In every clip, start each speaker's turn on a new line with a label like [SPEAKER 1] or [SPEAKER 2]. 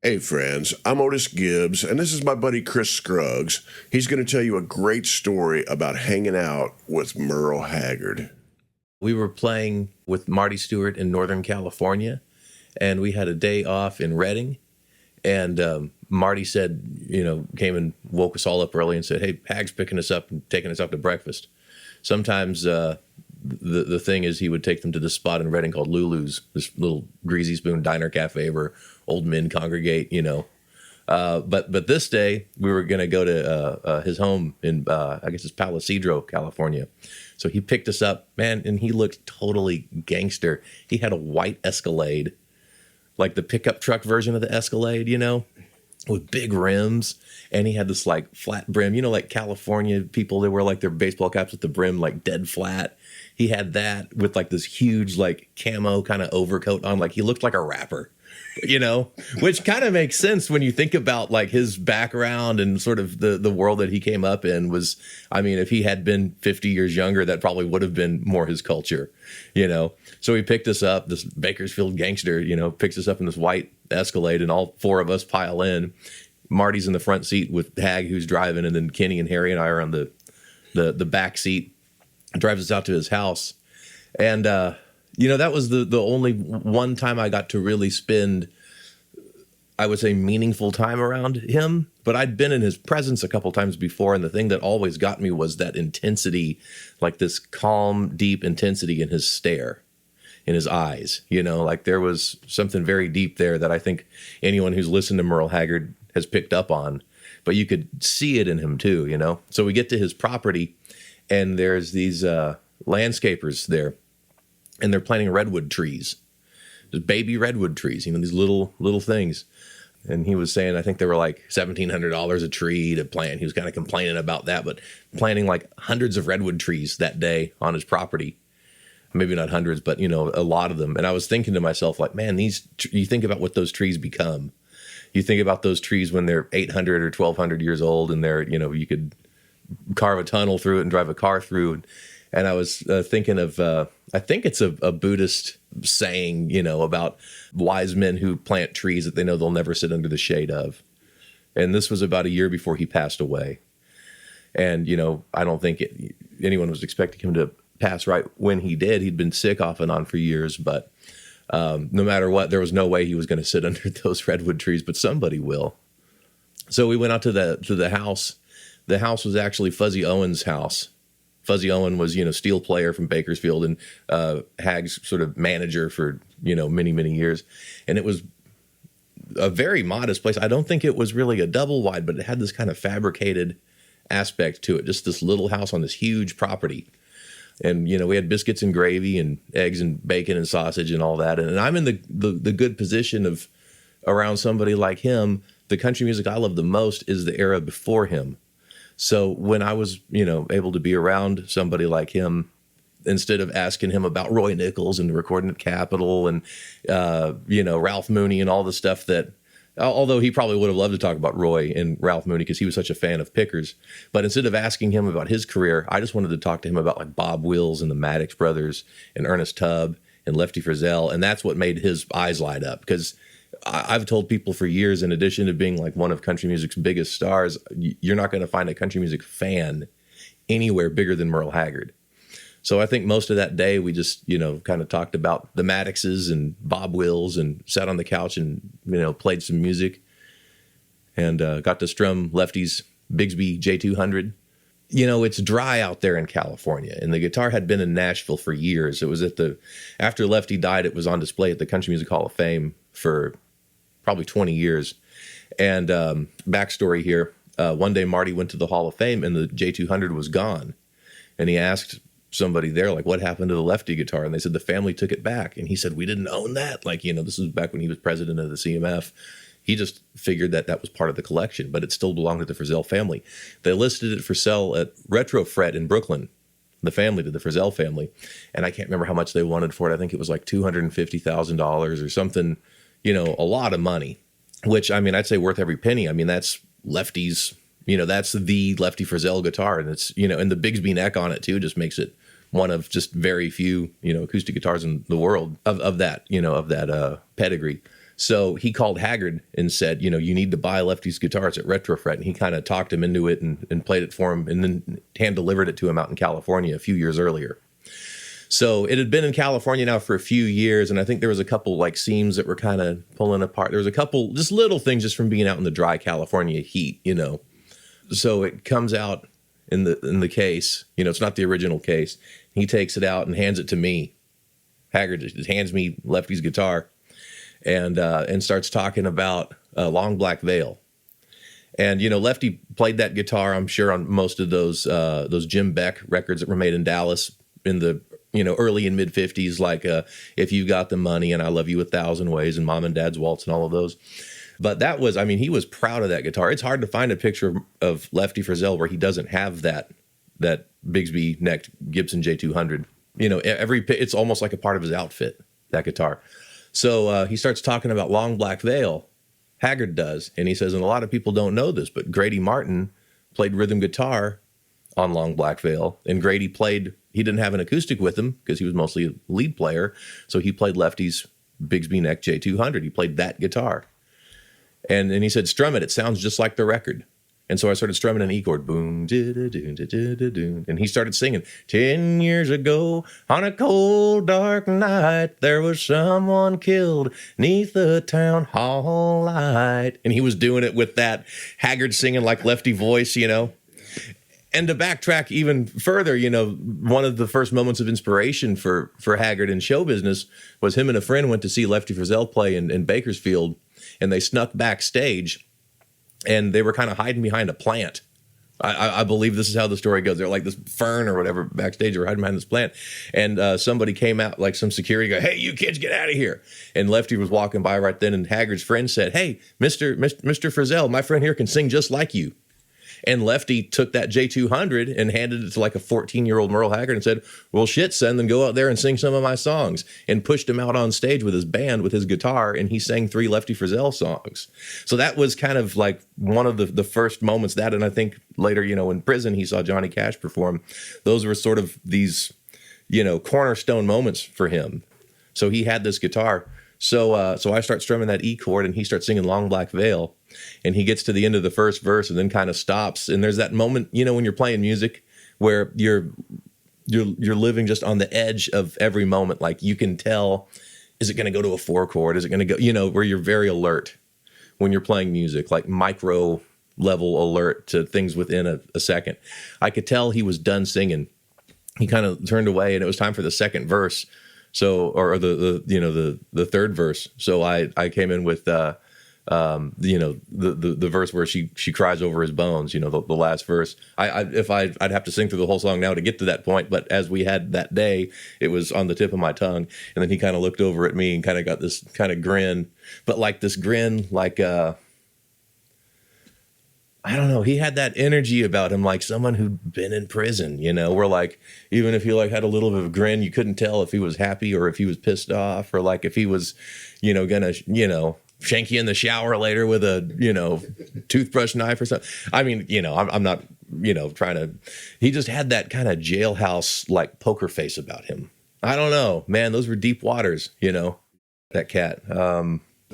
[SPEAKER 1] Hey friends, I'm Otis Gibbs, and this is my buddy Chris Scruggs. He's going to tell you a great story about hanging out with Merle Haggard.
[SPEAKER 2] We were playing with Marty Stewart in Northern California, and we had a day off in Redding. And Marty said, came and woke us all up early and said, "Hey, Hag's picking us up and taking us out to breakfast." Sometimes the thing is he would take them to this spot in Redding called Lulu's, this little greasy spoon diner cafe where old men congregate, But this day we were going to go to his home in, I guess it's Palo Cedro, California. So he picked us up, man, and he looked totally gangster. He had a white Escalade, like the pickup truck version of the Escalade, with big rims. And he had this like flat brim, like California people, they wear like their baseball caps with the brim like dead flat. He had that with like this huge like camo kind of overcoat on. Like he looked like a rapper, which kind of makes sense when you think about like his background and sort of the world that he came up in was, if he had been 50 years younger, that probably would have been more his culture, So he picked us up, this Bakersfield gangster, picks us up in this white Escalade, and all four of us pile in. Marty's in the front seat with Hag, who's driving, and then Kenny and Harry and I are on the back seat. Drives us out to his house. And, that was the only one time I got to really spend, I would say, meaningful time around him. But I'd been in his presence a couple times before, and the thing that always got me was that intensity, like this calm, deep intensity in his stare, in his eyes. Like there was something very deep there that I think anyone who's listened to Merle Haggard has picked up on. But you could see it in him too, So we get to his property, and there's these landscapers there, and they're planting redwood trees, just baby redwood trees, these little things. And he was saying, I think they were like $1,700 a tree to plant. He was kind of complaining about that, but planting like hundreds of redwood trees that day on his property. Maybe not hundreds, but, a lot of them. And I was thinking to myself, like, man, you think about what those trees become. You think about those trees when they're 800 or 1,200 years old, and they're, you could carve a tunnel through it and drive a car through. And I was thinking of, I think it's a Buddhist saying, about wise men who plant trees that they know they'll never sit under the shade of. And this was about a year before he passed away. And, I don't think anyone was expecting him to pass right when he did. He'd been sick off and on for years, but no matter what, there was no way he was going to sit under those redwood trees, but somebody will. So we went out to the house. The house was actually Fuzzy Owen's house. Fuzzy Owen was, steel player from Bakersfield and Hag's sort of manager for, many, many years. And it was a very modest place. I don't think it was really a double wide, but it had this kind of fabricated aspect to it. Just this little house on this huge property. And, we had biscuits and gravy and eggs and bacon and sausage and all that. And I'm in the good position of around somebody like him. The country music I love the most is the era before him. So when I was, able to be around somebody like him, instead of asking him about Roy Nichols and recording at Capitol and, Ralph Mooney and all the stuff that, although he probably would have loved to talk about Roy and Ralph Mooney because he was such a fan of Pickers. But instead of asking him about his career, I just wanted to talk to him about like Bob Wills and the Maddox Brothers and Ernest Tubb and Lefty Frizzell. And that's what made his eyes light up, because I've told people for years, in addition to being like one of country music's biggest stars, you're not going to find a country music fan anywhere bigger than Merle Haggard. So I think most of that day we just, kind of talked about the Maddoxes and Bob Wills and sat on the couch and, played some music and got to strum Lefty's Bigsby J200. It's dry out there in California, and the guitar had been in Nashville for years. It was after Lefty died, it was on display at the Country Music Hall of Fame for probably 20 years. And backstory here, one day Marty went to the Hall of Fame and the J200 was gone. And he asked somebody there, like, what happened to the Lefty guitar? And they said the family took it back. And he said, we didn't own that. Like, this was back when he was president of the CMF. He just figured that was part of the collection, but it still belonged to the Frizzell family. They listed it for sale at Retrofret in Brooklyn, the family, to the Frizzell family. And I can't remember how much they wanted for it. I think it was like $250,000 or something, a lot of money, which, I'd say worth every penny. That's Lefty's, that's the Lefty Frizzell guitar. And it's, and the Bigsby neck on it too just makes it one of just very few, acoustic guitars in the world of that, of that pedigree. So he called Haggard and said, you need to buy Lefty's guitars at Retrofret. And he kind of talked him into it and played it for him and then hand delivered it to him out in California a few years earlier. So it had been in California now for a few years. And I think there was a couple like seams that were kind of pulling apart. There was a couple just little things just from being out in the dry California heat, So it comes out in the case, it's not the original case. He takes it out and hands it to me. Haggard just hands me Lefty's guitar. And starts talking about Long Black Veil. And, Lefty played that guitar, I'm sure, on most of those Jim Beck records that were made in Dallas in the, early and mid 50s, like If You Got the Money and I Love You a Thousand Ways and Mom and Dad's Waltz and all of those. But that was, he was proud of that guitar. It's hard to find a picture of Lefty Frizzell where he doesn't have that Bigsby necked Gibson J200. It's almost like a part of his outfit, that guitar. So he starts talking about Long Black Veil. Haggard does. And he says, and a lot of people don't know this, but Grady Martin played rhythm guitar on Long Black Veil. And Grady he didn't have an acoustic with him because he was mostly a lead player. So he played Lefty's Bigsby Neck J200. He played that guitar. And he said, strum it. It sounds just like the record. And so I started strumming an E chord. Boom, da-da-doon. And he started singing, 10 years ago, on a cold, dark night, there was someone killed 'neath the town hall light. And he was doing it with that Haggard singing like Lefty voice, And to backtrack even further, one of the first moments of inspiration for Haggard in show business was him and a friend went to see Lefty Frizzell play in Bakersfield, and they snuck backstage. And they were kind of hiding behind a plant. I believe this is how the story goes. They're like this fern or whatever backstage. They were hiding behind this plant. And somebody came out, like some security guy, hey, you kids, get out of here. And Lefty was walking by right then. And Haggard's friend said, hey, Mr. Frizzell, my friend here can sing just like you. And Lefty took that J200 and handed it to like a 14-year-old Merle Haggard and said, well, shit, son, then go out there and sing some of my songs. And pushed him out on stage with his band, with his guitar, and he sang 3 Lefty Frizzell songs. So that was kind of like one of the first moments that, and I think later, in prison, he saw Johnny Cash perform. Those were sort of these, cornerstone moments for him. So he had this guitar. So I start strumming that E chord, and he starts singing Long Black Veil. And he gets to the end of the first verse and then kind of stops. And there's that moment, when you're playing music where you're living just on the edge of every moment. Like you can tell, is it going to go to a 4 chord? Is it going to go, where you're very alert when you're playing music, like micro level alert to things within a second. I could tell he was done singing. He kind of turned away and it was time for the second verse. So, or the third verse. So I came in with, the verse where she cries over his bones, the last verse. I'd have to sing through the whole song now to get to that point. But as we had that day, it was on the tip of my tongue. And then he kind of looked over at me and kind of got this kind of grin, but like this grin, like, I don't know. He had that energy about him, like someone who'd been in prison, where like, even if he like had a little bit of a grin, you couldn't tell if he was happy or if he was pissed off or like if he was, gonna, shank you in the shower later with a, toothbrush knife or something. I mean, I'm not, trying to, he just had that kind of jailhouse, like poker face about him. I don't know, man, those were deep waters, that cat.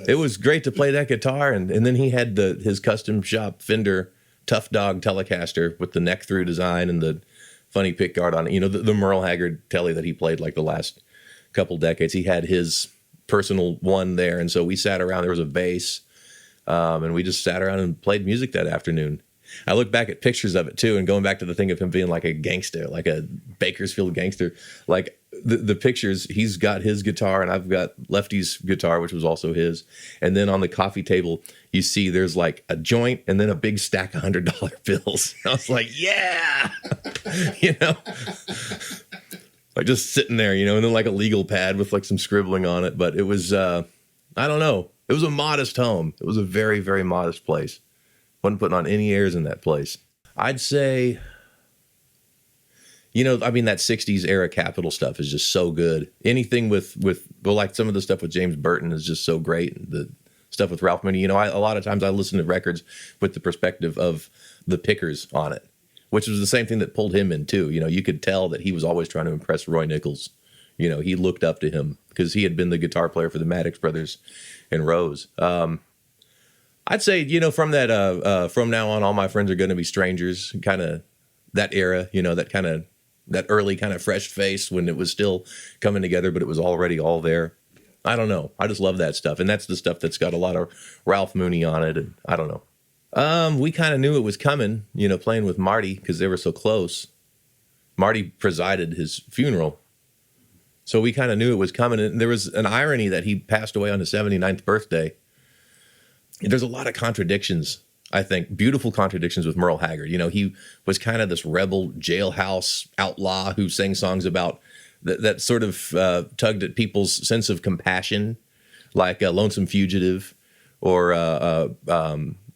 [SPEAKER 2] It was great to play that guitar. And then he had his custom shop Fender Tough Dog Telecaster with the neck through design and the funny pickguard on it. The Merle Haggard telly that he played like the last couple decades. He had his personal one there. And so we sat around, there was a bass, and we just sat around and played music that afternoon. I look back at pictures of it too, and going back to the thing of him being like a gangster, like a Bakersfield gangster, like the pictures, he's got his guitar and I've got Lefty's guitar, which was also his. And then on the coffee table, you see there's like a joint and then a big stack of $100 bills. I was like, yeah, like just sitting there, and then like a legal pad with like some scribbling on it. But it was, I don't know. It was a modest home. It was a very, very modest place. Wasn't putting on any airs in that place. I'd say, that 60s era Capitol stuff is just so good. Anything with like some of the stuff with James Burton is just so great. The stuff with Ralph Mooney, a lot of times I listen to records with the perspective of the pickers on it, which was the same thing that pulled him in too. You could tell that he was always trying to impress Roy Nichols, You know, he looked up to him because he had been the guitar player for the Maddox Brothers and Rose. I'd say, you know, from that, from now on, all my friends are going to be strangers, kind of that era, you know, that early kind of fresh face when it was still coming together, but it was already all there. I don't know. I just love that stuff. And that's the stuff that's got a lot of Ralph Mooney on it. And I don't know. We kind of knew it was coming, you know, playing with Marty because they were so close. Marty presided his funeral. So we kind of knew it was coming. And there was an irony that he passed away on his 79th birthday. There's a lot of contradictions, I think, beautiful contradictions with Merle Haggard. You know, he was kind of this rebel jailhouse outlaw who sang songs about that sort of tugged at people's sense of compassion, like Lonesome Fugitive or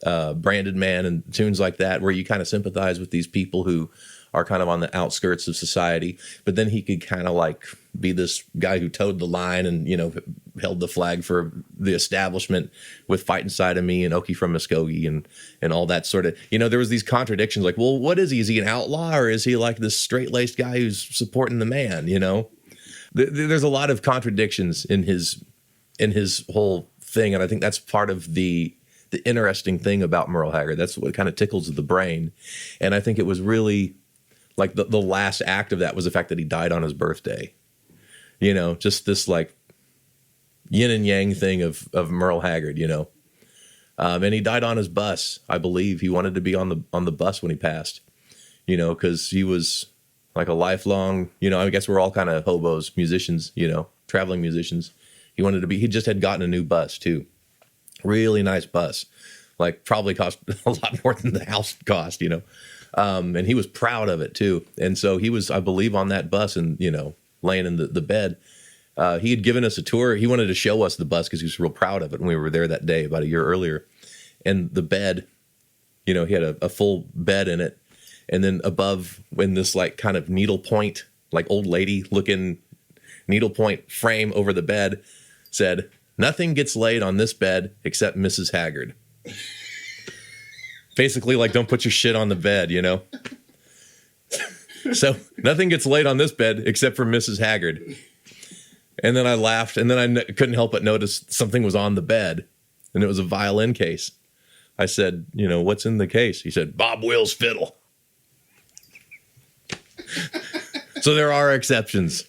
[SPEAKER 2] Branded Man and tunes like that, where you kind of sympathize with these people who are kind of on the outskirts of society. But then he could kind of like be this guy who towed the line and, you know, held the flag for the establishment with Fight Inside of Me and Okie from Muskogee and all that sort of, you know, there was these contradictions like, well, what is he? Is he an outlaw or is he like this straight-laced guy who's supporting the man, you know? There's a lot of contradictions in his whole thing. And I think that's part of the interesting thing about Merle Haggard. That's what kind of tickles the brain. And I think it was really like the last act of that was the fact that he died on his birthday. You know, just this like yin and yang thing of Merle Haggard, you know. And he died on his bus, I believe. He wanted to be on the bus when he passed, you know, because he was like a lifelong, you know, I guess we're all kind of hobos, musicians, you know, traveling musicians. He just had gotten a new bus too. Really nice bus, like probably cost a lot more than the house cost, you know. And he was proud of it too. And so he was, I believe, on that bus and, you know, laying in the bed. He had given us a tour. He wanted to show us the bus because he was real proud of it when we were there that day about a year earlier. And the bed, you know, he had a full bed in it. And then above, in this like kind of needlepoint, like old lady looking needlepoint frame over the bed, said, "Nothing gets laid on this bed except Mrs. Haggard." Basically, like, don't put your shit on the bed, you know? So nothing gets laid on this bed except for Mrs. Haggard. And then I laughed, and then I couldn't help but notice something was on the bed, and it was a violin case. I said, you know, what's in the case? He said, Bob Wills' fiddle. So there are exceptions.